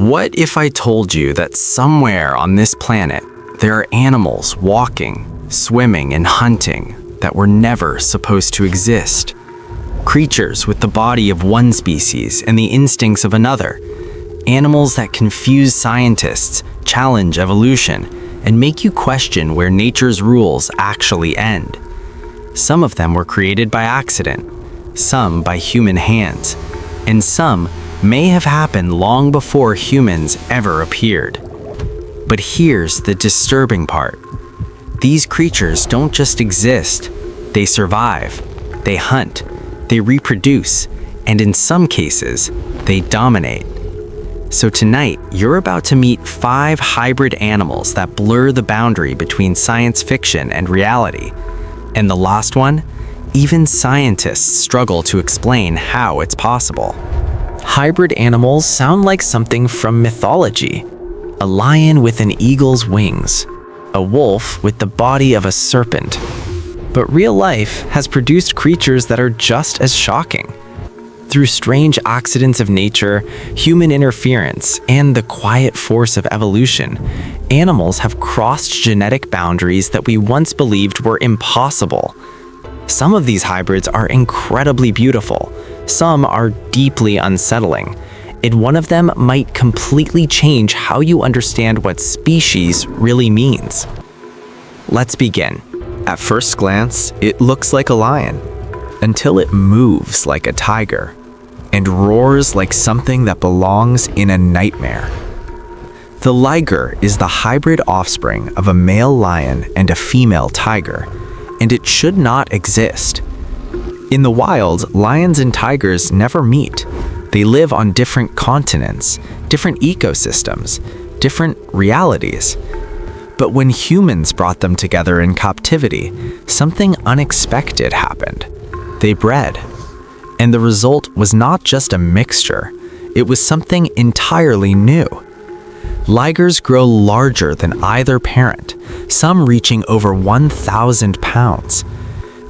What if I told you that somewhere on this planet, there are animals walking, swimming, and hunting that were never supposed to exist? Creatures with the body of one species and the instincts of another. Animals that confuse scientists, challenge evolution, and make you question where nature's rules actually end. Some of them were created by accident, some by human hands, and some may have happened long before humans ever appeared. But here's the disturbing part. These creatures don't just exist, they survive, they hunt, they reproduce, and in some cases, they dominate. So tonight, you're about to meet 5 hybrid animals that blur the boundary between science fiction and reality. And the last one, even scientists struggle to explain how it's possible. Hybrid animals sound like something from mythology. A lion with an eagle's wings, a wolf with the body of a serpent. But real life has produced creatures that are just as shocking. Through strange accidents of nature, human interference, and the quiet force of evolution, animals have crossed genetic boundaries that we once believed were impossible. Some of these hybrids are incredibly beautiful, some are deeply unsettling, and one of them might completely change how you understand what species really means. Let's begin. At first glance, it looks like a lion, until it moves like a tiger and roars like something that belongs in a nightmare. The liger is the hybrid offspring of a male lion and a female tiger, and it should not exist. In the wild, lions and tigers never meet. They live on different continents, different ecosystems, different realities. But when humans brought them together in captivity, something unexpected happened. They bred. And the result was not just a mixture, it was something entirely new. Ligers grow larger than either parent, some reaching over 1,000 pounds.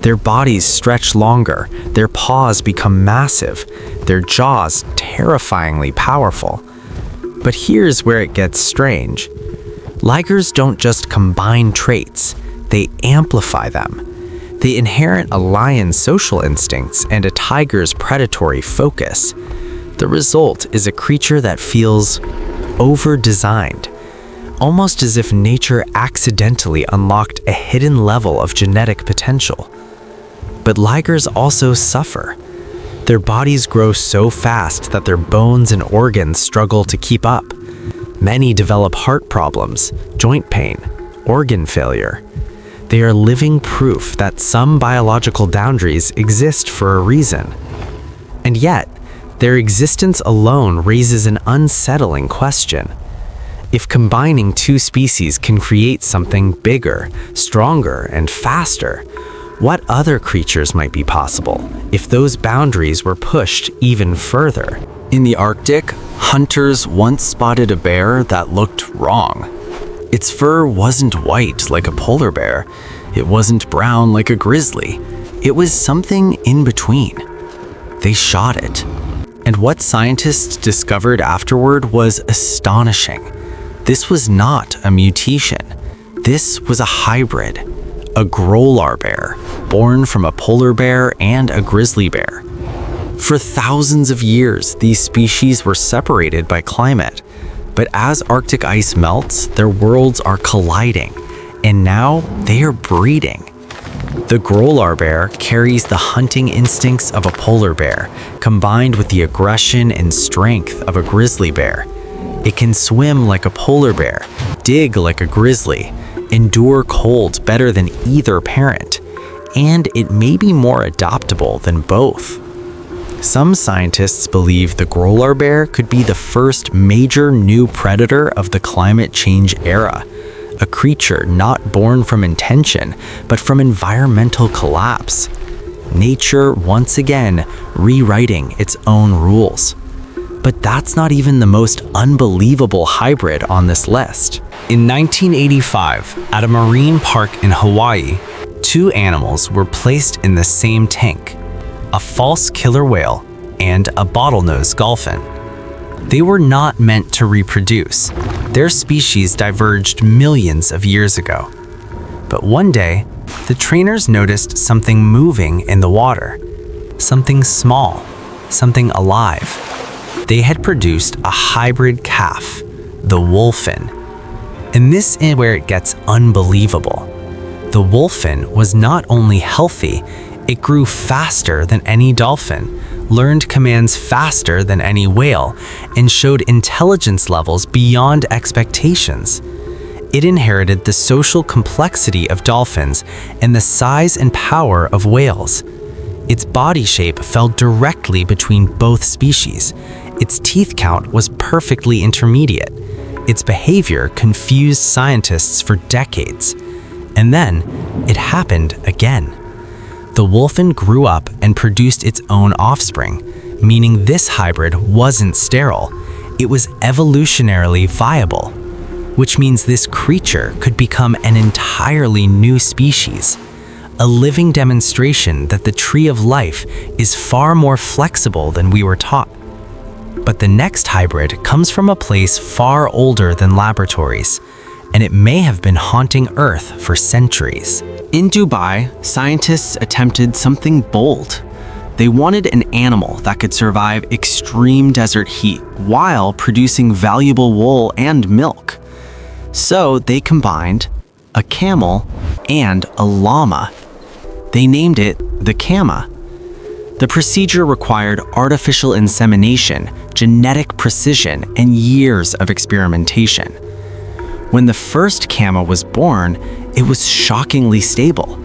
Their bodies stretch longer, their paws become massive, their jaws terrifyingly powerful. But here's where it gets strange. Ligers don't just combine traits, they amplify them. They inherit a lion's social instincts and a tiger's predatory focus. The result is a creature that feels over-designed, almost as if nature accidentally unlocked a hidden level of genetic potential. But ligers also suffer. Their bodies grow so fast that their bones and organs struggle to keep up. Many develop heart problems, joint pain, organ failure. They are living proof that some biological boundaries exist for a reason. And yet, their existence alone raises an unsettling question. If combining 2 species can create something bigger, stronger, and faster, what other creatures might be possible if those boundaries were pushed even further? In the Arctic, hunters once spotted a bear that looked wrong. Its fur wasn't white like a polar bear. It wasn't brown like a grizzly. It was something in between. They shot it. And what scientists discovered afterward was astonishing. This was not a mutation. This was a hybrid, a grolar bear, born from a polar bear and a grizzly bear. For thousands of years, these species were separated by climate. But as Arctic ice melts, their worlds are colliding, and now they are breeding. The grolar bear carries the hunting instincts of a polar bear, combined with the aggression and strength of a grizzly bear. It can swim like a polar bear, dig like a grizzly, endure cold better than either parent, and it may be more adaptable than both. Some scientists believe the grolar bear could be the first major new predator of the climate change era, a creature not born from intention, but from environmental collapse. Nature once again rewriting its own rules. But that's not even the most unbelievable hybrid on this list. In 1985, at a marine park in Hawaii, 2 animals were placed in the same tank, a false killer whale and a bottlenose dolphin. They were not meant to reproduce. Their species diverged millions of years ago. But one day, the trainers noticed something moving in the water. Something small, something alive. They had produced a hybrid calf, the wholphin. And this is where it gets unbelievable. The wholphin was not only healthy, it grew faster than any dolphin, learned commands faster than any whale, and showed intelligence levels beyond expectations. It inherited the social complexity of dolphins and the size and power of whales. Its body shape fell directly between both species. Its teeth count was perfectly intermediate. Its behavior confused scientists for decades. And then, it happened again. The wholphin grew up and produced its own offspring, meaning this hybrid wasn't sterile. It was evolutionarily viable, which means this creature could become an entirely new species, a living demonstration that the tree of life is far more flexible than we were taught. But the next hybrid comes from a place far older than laboratories, and it may have been haunting Earth for centuries. In Dubai, scientists attempted something bold. They wanted an animal that could survive extreme desert heat while producing valuable wool and milk. So they combined a camel and a llama. They named it the Kama. The procedure required artificial insemination, genetic precision, and years of experimentation. When the first Kama was born, it was shockingly stable.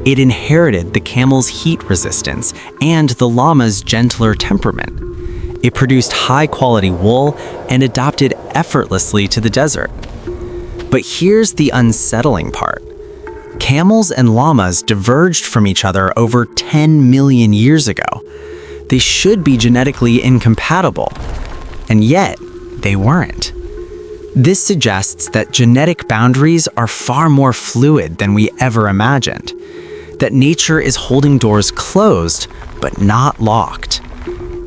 It inherited the camel's heat resistance and the llama's gentler temperament. It produced high-quality wool and adapted effortlessly to the desert. But here's the unsettling part. Camels and llamas diverged from each other over 10 million years ago. They should be genetically incompatible, and yet they weren't. This suggests that genetic boundaries are far more fluid than we ever imagined, that nature is holding doors closed but not locked.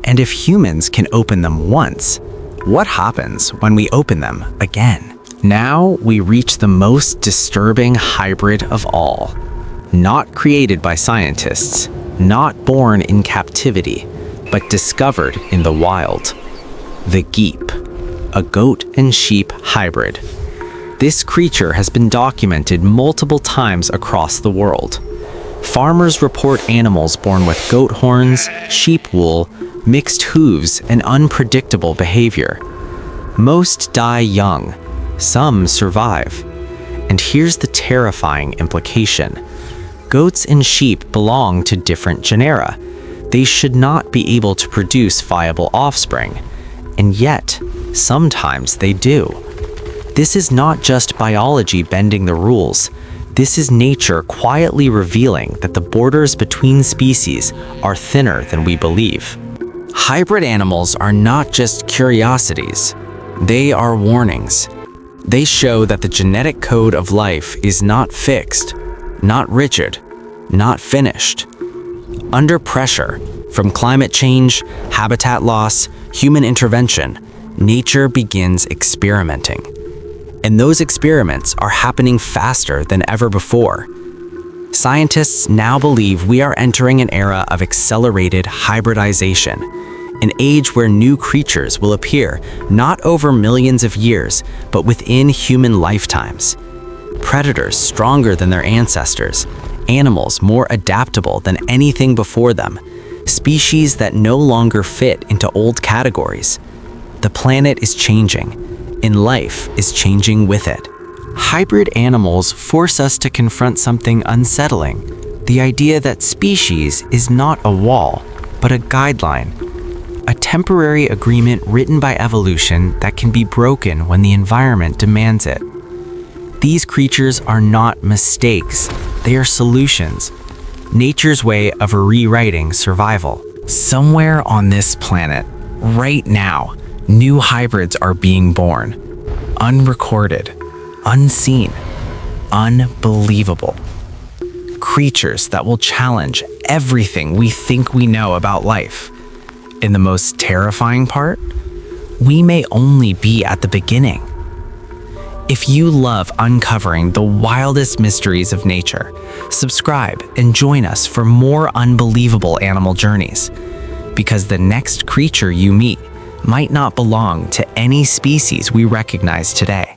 And if humans can open them once, what happens when we open them again? Now we reach the most disturbing hybrid of all. Not created by scientists, not born in captivity, but discovered in the wild. The geep, a goat and sheep hybrid. This creature has been documented multiple times across the world. Farmers report animals born with goat horns, sheep wool, mixed hooves, and unpredictable behavior. Most die young. Some survive. And here's the terrifying implication. Goats and sheep belong to different genera. They should not be able to produce viable offspring. And yet, sometimes they do. This is not just biology bending the rules. This is nature quietly revealing that the borders between species are thinner than we believe. Hybrid animals are not just curiosities. They are warnings. They show that the genetic code of life is not fixed, not rigid, not finished. Under pressure, from climate change, habitat loss, human intervention, nature begins experimenting. And those experiments are happening faster than ever before. Scientists now believe we are entering an era of accelerated hybridization, an age where new creatures will appear not over millions of years, but within human lifetimes. Predators stronger than their ancestors, animals more adaptable than anything before them, species that no longer fit into old categories. The planet is changing, and life is changing with it. Hybrid animals force us to confront something unsettling, the idea that species is not a wall, but a guideline. A temporary agreement written by evolution that can be broken when the environment demands it. These creatures are not mistakes, they are solutions. Nature's way of rewriting survival. Somewhere on this planet, right now, new hybrids are being born. Unrecorded, unseen, unbelievable. Creatures that will challenge everything we think we know about life. And the most terrifying part? we may only be at the beginning. If you love uncovering the wildest mysteries of nature, subscribe and join us for more unbelievable animal journeys. Because the next creature you meet might not belong to any species we recognize today.